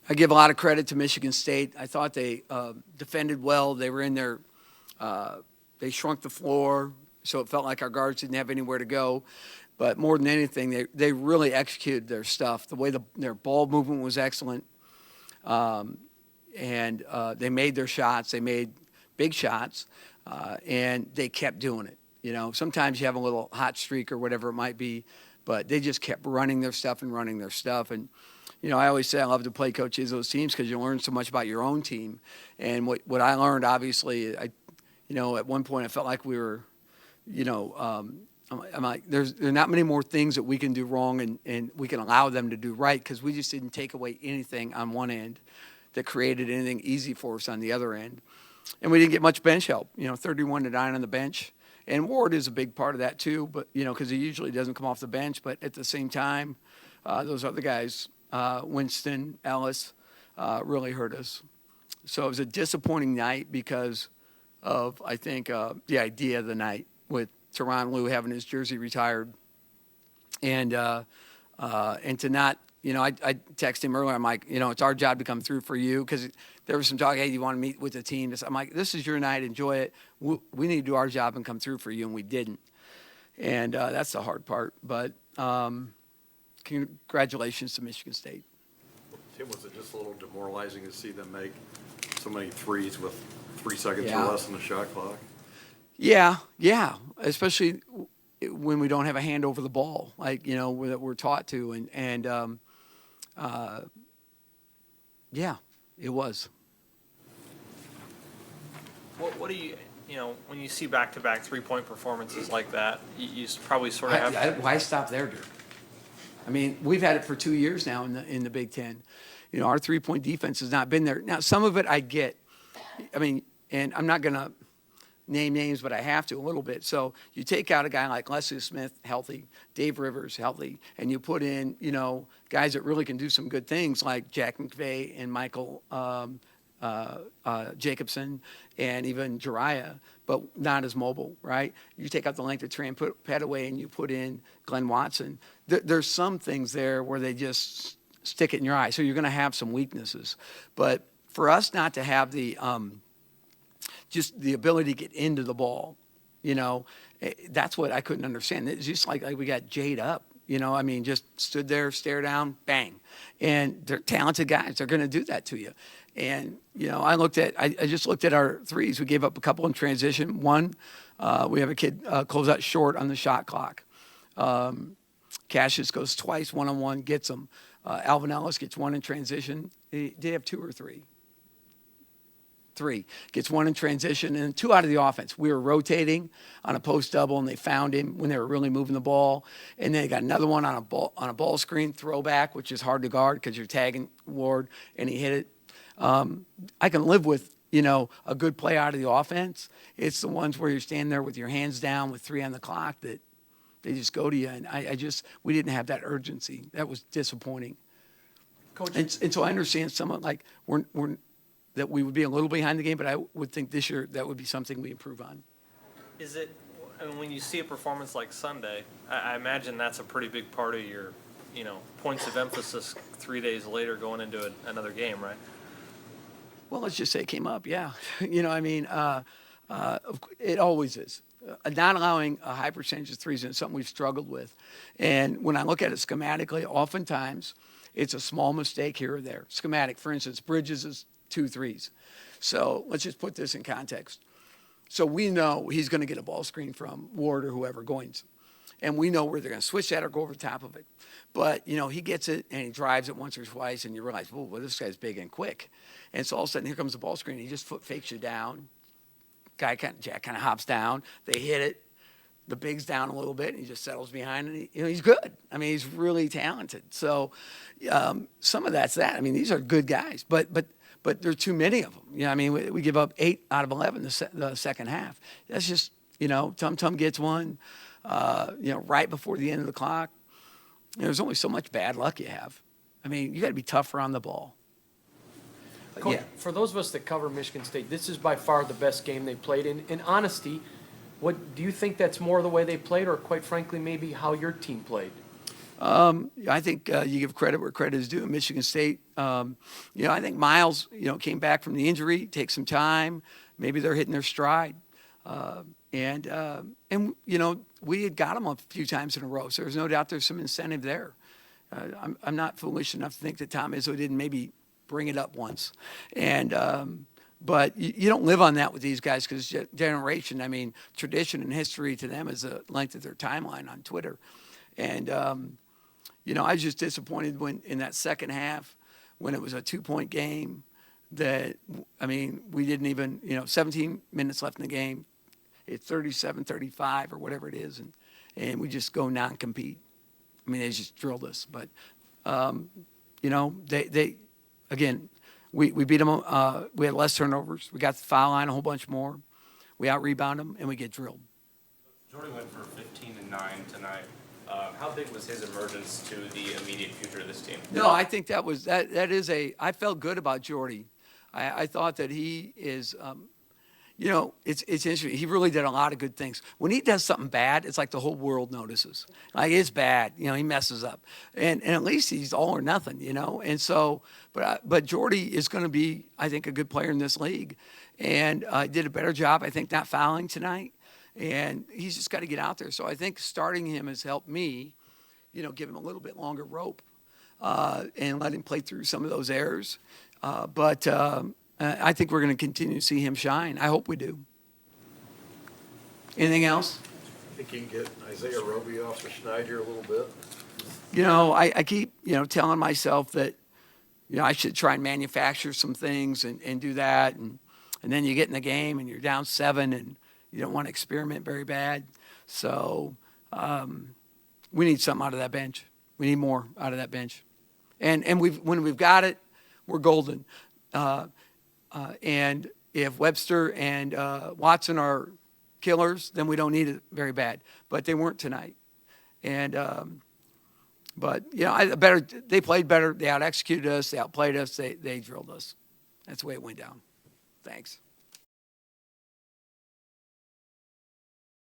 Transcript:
I give a lot of credit to Michigan State. I thought they defended well. They were in there. They shrunk the floor, so it felt like our guards didn't have anywhere to go. But more than anything, they really executed their stuff. The way their ball movement was excellent. And they made their shots. They made big shots, and they kept doing it. You know, sometimes you have a little hot streak or whatever it might be, but they just kept running their stuff and running their stuff. And, you know, I always say I love to play coach those teams because you learn so much about your own team. And what I learned, obviously, you know, at one point I felt like we were, you know, I'm like, there are not many more things that we can do wrong and we can allow them to do right because we just didn't take away anything on one end that created anything easy for us on the other end. And we didn't get much bench help, you know, 31-9 on the bench. And Ward is a big part of that too, but, you know, because he usually doesn't come off the bench. But at the same time, those other guys, Winston, Ellis, really hurt us. So it was a disappointing night because of, I think, the idea of the night with Tyronn Lue having his jersey retired. And to not, you know, I texted him earlier. I'm like, you know, it's our job to come through for you because there was some talk, hey, do you want to meet with the team? I'm like, this is your night. Enjoy it. We need to do our job and come through for you, and we didn't. And that's the hard part. But congratulations to Michigan State. Tim, was it just a little demoralizing to see them make so many threes with 3 seconds Yeah. or less on the shot clock? Yeah, especially when we don't have a hand over the ball, like, you know, that we're taught to. And yeah, it was. What do you know, when you see back-to-back three-point performances like that, you probably sort of have. Why stop there, Dirk? I mean, we've had it for 2 years now in the Big Ten. You know, our three-point defense has not been there. Now, some of it I get. I mean, and I'm not going to name names, but I have to a little bit. So you take out a guy like Leslie Smith, healthy, Dave Rivers, healthy, and you put in, you know, guys that really can do some good things like Jack McVay and Michael Jacobson and even Jariah, but not as mobile, right? You take out the length of Tran Petaway and you put in Glenn Watson. There's some things there where they just stick it in your eye. So you're going to have some weaknesses. But for us not to have the just the ability to get into the ball, you know, that's what I couldn't understand. It's just like we got Jade up, you know, I mean, just stood there, stare down, bang. And they're talented guys. They're going to do that to you. And, you know, I just looked at our threes. We gave up a couple in transition. One, we have a kid close out short on the shot clock. Cassius goes twice, one-on-one, gets them. Alvin Ellis gets one in transition. Did he have two or three? Three. Gets one in transition and two out of the offense. We were rotating on a post double, and they found him when they were really moving the ball. And then they got another one on a ball screen throwback, which is hard to guard because you're tagging Ward, and he hit it. I can live with, you know, a good play out of the offense. It's the ones where you're standing there with your hands down with 3 on the clock that they just go to you. And we didn't have that urgency. That was disappointing. Coach, and so I understand somewhat like that we would be a little behind the game, but I would think this year that would be something we improve on. Is it, and when you see a performance like Sunday, I imagine that's a pretty big part of your, you know, points of emphasis 3 days later going into another game, right? Well, let's just say it came up, yeah. You know, I mean, it always is. Not allowing a high percentage of threes is something we've struggled with. And when I look at it schematically, oftentimes it's a small mistake here or there. Schematic, for instance, Bridges is 2 threes. So let's just put this in context. So we know he's going to get a ball screen from Ward or whoever, Goins. And we know where they're going to switch that or go over the top of it. But, you know, he gets it and he drives it once or twice and you realize, well, this guy's big and quick. And so all of a sudden here comes the ball screen. He just foot fakes you down. Jack kind of hops down. They hit it. The big's down a little bit and he just settles behind and he's good. I mean, he's really talented. So some of that's that. I mean, these are good guys, but there are too many of them. You know, I mean, we give up 8 out of 11 the second half. That's just, you know, Tum gets one, you know, right before the end of the clock. You know, there's only so much bad luck you have. I mean, you got to be tougher on the ball. Coach, Yeah. for those of us that cover Michigan State, this is by far the best game they played. In honesty, what do you think that's more the way they played, or quite frankly, maybe how your team played? I think you give credit where credit is due. Michigan State, I think Miles, came back from the injury, take some time. Maybe they're hitting their stride. And we had got them a few times in a row, so there's no doubt there's some incentive there. I'm not foolish enough to think that Tom Izzo didn't maybe bring it up once. But you don't live on that with these guys because generation, I mean, tradition and history to them is the length of their timeline on Twitter. And, I was just disappointed when in that second half when it was a 2-point game we didn't even, 17 minutes left in the game. It's 37-35 or whatever it is, and we just go non-compete. I mean, they just drilled us. But, they again, we beat them. We had less turnovers. We got the foul line a whole bunch more. We out-rebound them, and we get drilled. Jordy went for 15 and 9 tonight. How big was his emergence to the immediate future of this team? No, I think that is I felt good about Jordy. I thought that he is, it's interesting. He really did a lot of good things. When he does something bad, it's like the whole world notices. Like, it's bad. He messes up. And at least he's all or nothing, And so, but Jordy is going to be, I think, a good player in this league. And did a better job, I think, not fouling tonight. And he's just got to get out there. So I think starting him has helped me, give him a little bit longer rope and let him play through some of those errors. But I think we're going to continue to see him shine. I hope we do. Anything else? I think you can get Isaiah Roby off the schneid here a little bit. I keep, telling myself that, I should try and manufacture some things and do that. And then you get in the game and you're down 7 and you don't want to experiment very bad. So we need something out of that bench. We need more out of that bench. And when we've got it, we're golden. And if Webster and Watson are killers, then we don't need it very bad. But they weren't tonight. And they played better. They out-executed us. They outplayed us. They drilled us. That's the way it went down. Thanks.